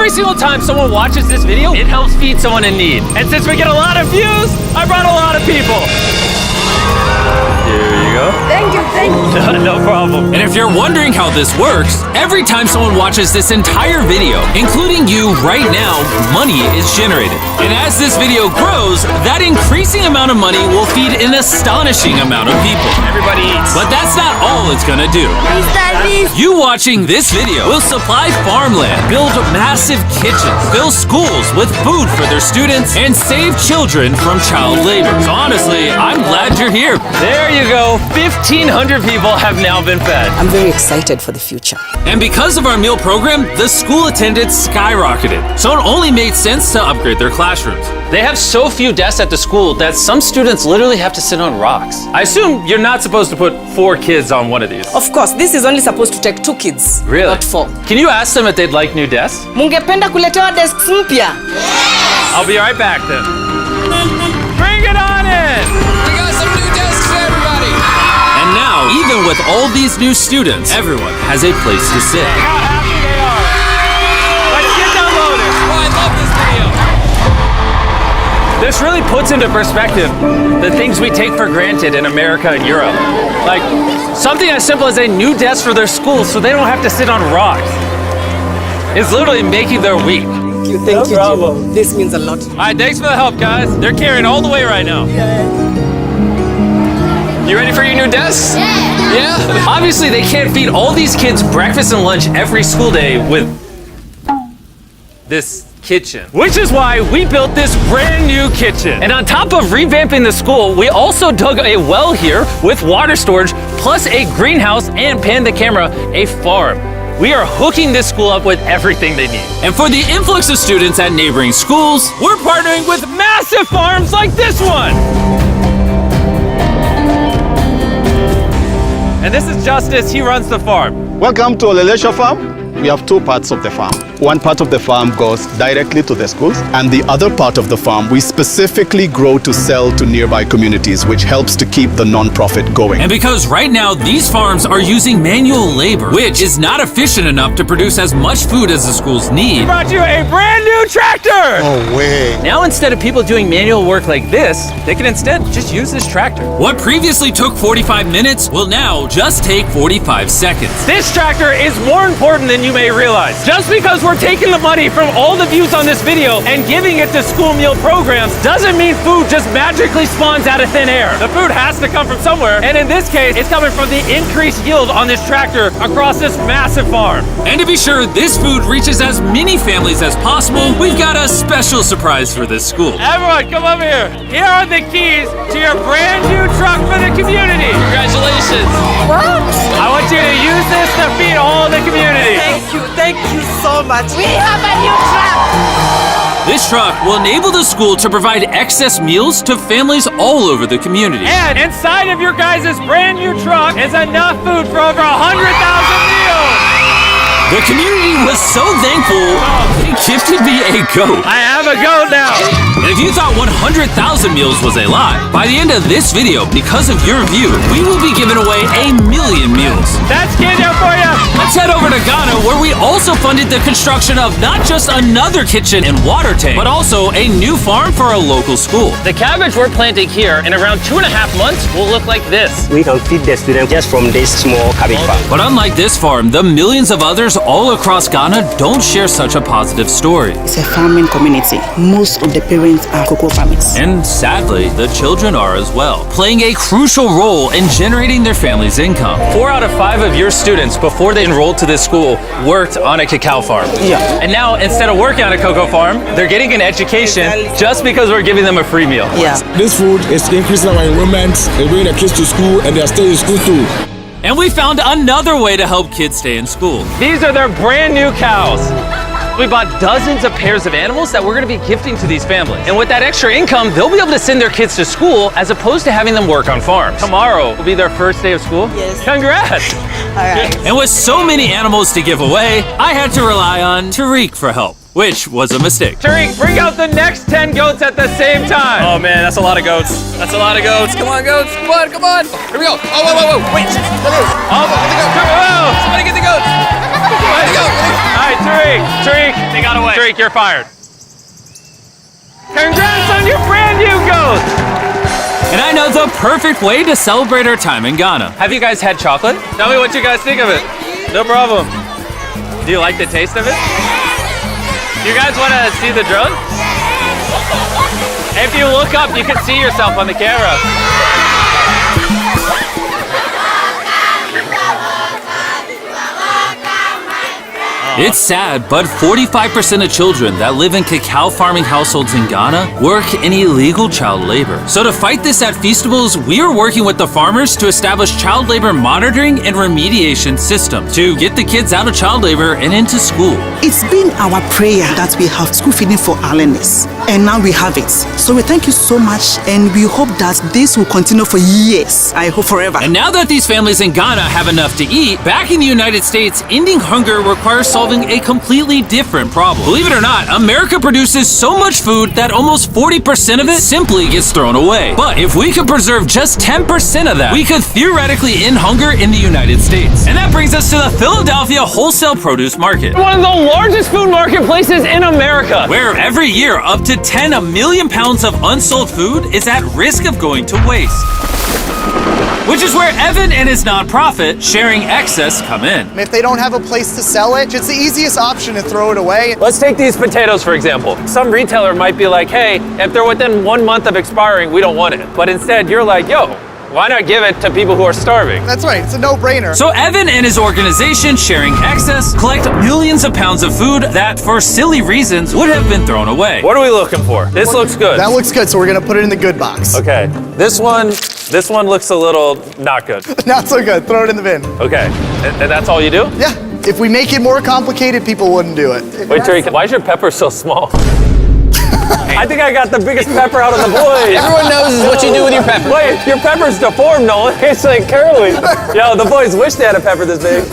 every single time someone watches this video, it helps feed someone in need. And since we get a lot of views, I brought a lot of people. Here you go. Thank you, thank you. No problem. And if you're wondering how this works, every time someone watches this entire video, including you right now, money is generated. And as this video grows, that increasing amount of money will feed an astonishing amount of people. Everybody eats. But that's not all it's gonna do. You watching this video will supply farmland, build massive kitchens, fill schools with food for their students, and save children from child labor. So honestly, I'm glad you're here. There you go. 1,500 people have now been fed. I'm very excited for the future. And because of our meal program, the school attendance skyrocketed. So it only made sense to upgrade their classrooms. They have so few desks at the school that some students literally have to sit on rocks. I assume you're not supposed to put 4 kids on one of these. Of course, this is only supposed to take 2 kids. Really? Not 4. Can you ask them if they'd like new desks? Mungependa kuletewa desks mpya? I'll be right back then. Bring it on in! We got some new desks for everybody. And now, even with all these new students, everyone has a place to sit. How happy they are! Let's get downloaded! Oh, I love this video. This really puts into perspective the things we take for granted in America and Europe. Like something as simple as a new desk for their school so they don't have to sit on rocks. It's literally making their week. Thank you, Jim. This means a lot. All right, thanks for the help, guys. They're carrying all the way right now. You ready for your new desks? Yeah. Obviously, they can't feed all these kids breakfast and lunch every school day with this kitchen. Which is why we built this brand new kitchen. And on top of revamping the school, we also dug a well here with water storage, plus a greenhouse and pan the camera, a farm. We are hooking this school up with everything they need. And for the influx of students at neighboring schools, we're partnering with massive farms like this one. And this is Justice, he runs the farm. Welcome to Olelesha Farm. We have 2 parts of the farm. One part of the farm goes directly to the schools, and the other part of the farm we specifically grow to sell to nearby communities, which helps to keep the non-profit going. And because right now these farms are using manual labor, which is not efficient enough to produce as much food as the schools need, we brought you a brand new tractor! No way. Now instead of people doing manual work like this, they can instead just use this tractor. What previously took 45 minutes will now just take 45 seconds. This tractor is more important than you may realize. Just because we're taking the money from all the views on this video and giving it to school meal programs doesn't mean food just magically spawns out of thin air. The food has to come from somewhere, and in this case, it's coming from the increased yield on this tractor across this massive farm. And to be sure this food reaches as many families as possible, we've got a special surprise for this school. Everyone, come over here. Here are the keys to your brand new truck for the community. Congratulations. What? I want you to use this to feed all the community. Thank you so much. We have a new truck. This truck will enable the school to provide excess meals to families all over the community. And inside of your guys' brand new truck is enough food for over 100,000 meals. The community was so thankful, they gifted me a goat. I have a goat now. And if you thought 100,000 meals was a lot, by the end of this video, because of your view, we will be giving away 1,000,000 meals. That's Kenya for you. Let's head over to Ghana, where we also funded the construction of not just another kitchen and water tank, but also a new farm for a local school. The cabbage we're planting here in around 2.5 months will look like this. We can feed the students just from this small cabbage farm. But unlike this farm, the millions of others all across Ghana don't share such a positive story. It's a farming community. Most of the parents are cocoa farmers. And sadly, the children are as well, playing a crucial role in generating their family's income. 4 out of 5 of your students, before they enrolled to this school, worked on a cacao farm. Yeah. And now, instead of working on a cocoa farm, they're getting an education just because we're giving them a free meal. Yeah. This food is increasing our enrollment. They bring the kids to school and they are staying in school too. And we found another way to help kids stay in school. These are their brand new cows. We bought dozens of pairs of animals that we're gonna be gifting to these families. And with that extra income, they'll be able to send their kids to school as opposed to having them work on farms. Tomorrow will be their first day of school. Yes. Congrats. All right. And with so many animals to give away, I had to rely on Tariq for help, which was a mistake. Tariq, bring out the next 10 goats at the same time. Oh man, that's a lot of goats. That's a lot of goats. Come on, goats. Come on, come on. Here we go. Oh, whoa, whoa, whoa. Wait. Oh, Somebody get the goats. Somebody get the goats. Get the goats. right, Tariq, They got away. Tariq, you're fired. Congrats on your brand new goat! And I know the perfect way to celebrate our time in Ghana. Have you guys had chocolate? Tell me what you guys think of it. No problem. Do you like the taste of it? You guys want to see the drone? If you look up, you can see yourself on the camera. It's sad, but 45% of children that live in cacao farming households in Ghana work in illegal child labor. So to fight this at Feastables, we are working with the farmers to establish child labor monitoring and remediation systems to get the kids out of child labor and into school. It's been our prayer that we have school feeding for our learners, and now we have it. So we thank you so much, and we hope that this will continue for years. I hope forever. And now that these families in Ghana have enough to eat, back in the United States, ending hunger requires solving a completely different problem. Believe it or not, America produces so much food that almost 40% of it simply gets thrown away. But if we could preserve just 10% of that, we could theoretically end hunger in the United States. And that brings us to the Philadelphia wholesale produce market. One of the largest food marketplaces in America, where every year up to 10 million pounds of unsold food is at risk of going to waste. Which is where Evan and his nonprofit, Sharing Excess, come in. If they don't have a place to sell it, it's the easiest option to throw it away. Let's take these potatoes, for example. Some retailer might be like, hey, if they're within 1 month of expiring, we don't want it. But instead, you're like, yo, why not give it to people who are starving? That's right, it's a no-brainer. So Evan and his organization, Sharing Excess, collect millions of pounds of food that, for silly reasons, would have been thrown away. What are we looking for? This looks good. That looks good, so we're gonna put it in the good box. Okay, this one looks a little not good. Not so good, throw it in the bin. Okay, and that's all you do? Yeah, if we make it more complicated, people wouldn't do it. Wait, Tariq, why is your pepper so small? I think I got the biggest pepper out of the boys. Everyone knows what you do with your pepper. Wait, your pepper's deformed, Nolan. It's like curly. Yo, the boys wish they had a pepper this big.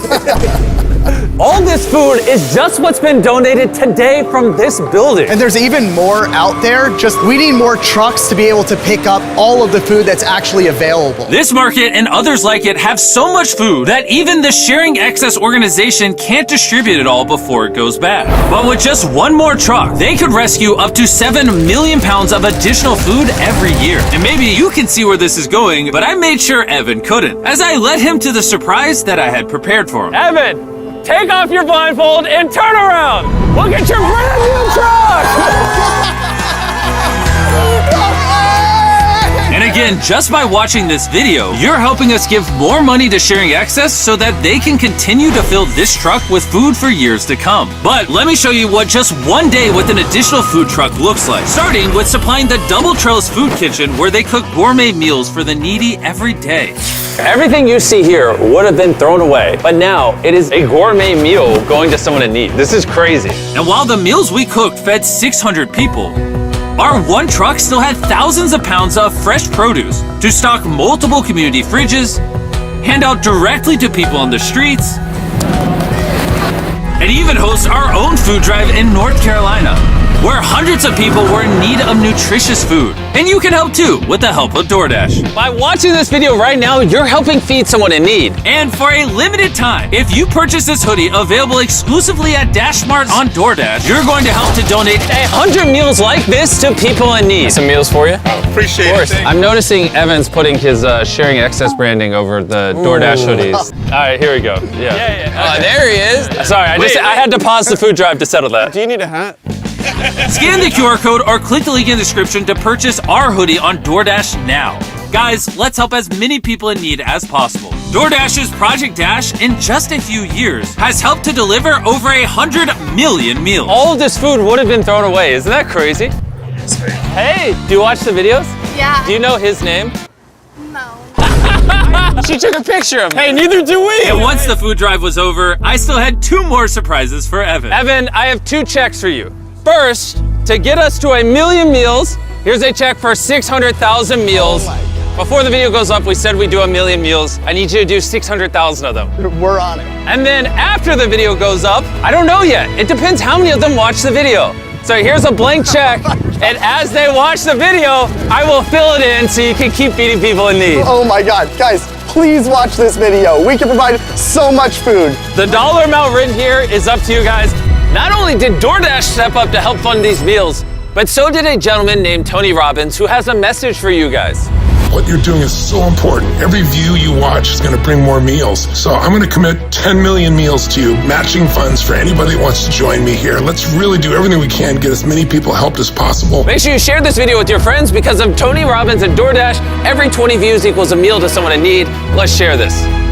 All this food is just what's been donated today from this building. And there's even more out there, just we need more trucks to be able to pick up all of the food that's actually available. This market and others like it have so much food that even the Sharing Excess organization can't distribute it all before it goes bad. But with just one more truck, they could rescue up to 7 million pounds of additional food every year. And maybe you can see where this is going, but I made sure Evan couldn't, as I led him to the surprise that I had prepared for him. Evan! Take off your blindfold and turn around! Look at your brand new truck! And again, just by watching this video, you're helping us give more money to Sharing Excess so that they can continue to fill this truck with food for years to come. But let me show you what just one day with an additional food truck looks like. Starting with supplying the Double Trellis Food Kitchen, where they cook gourmet meals for the needy every day. Everything you see here would have been thrown away, but now it is a gourmet meal going to someone in need. This is crazy. And while the meals we cooked fed 600 people, our one truck still had thousands of pounds of fresh produce to stock multiple community fridges, hand out directly to people on the streets, and even host our own food drive in North Carolina, where hundreds of people were in need of nutritious food. And you can help too with the help of DoorDash. By watching this video right now, you're helping feed someone in need. And for a limited time, if you purchase this hoodie available exclusively at DashMart on DoorDash, you're going to help to donate 100 meals like this to people in need. Some meals for you? Appreciate it. Of course. I'm noticing Evan's putting his Sharing Excess branding over the DoorDash hoodies. All right, here we go. Yeah. Oh, there he is. Sorry, I had to pause the food drive to settle that. Do you need a hat? Scan the QR code or click the link in the description to purchase our hoodie on DoorDash now. Guys, let's help as many people in need as possible. DoorDash's Project Dash, in just a few years, has helped to deliver over 100 million meals. All of this food would have been thrown away. Isn't that crazy? Hey, do you watch the videos? Yeah. Do you know his name? No. She took a picture of me. Hey, neither do we! And once the food drive was over, I still had 2 more surprises for Evan. Evan, I have 2 checks for you. First, to get us to 1 million meals, here's a check for 600,000 meals. Before the video goes up, we said we'd do 1 million meals. I need you to do 600,000 of them. We're on it. And then after the video goes up, I don't know yet. It depends how many of them watch the video. So here's a blank check, and as they watch the video, I will fill it in so you can keep feeding people in need. Oh my God, guys, please watch this video. We can provide so much food. The dollar amount written here is up to you guys. Not only did DoorDash step up to help fund these meals, but so did a gentleman named Tony Robbins who has a message for you guys. What you're doing is so important. Every view you watch is going to bring more meals. So I'm going to commit 10 million meals to you, matching funds for anybody that wants to join me here. Let's really do everything we can to get as many people helped as possible. Make sure you share this video with your friends because of Tony Robbins and DoorDash. Every 20 views equals a meal to someone in need. Let's share this.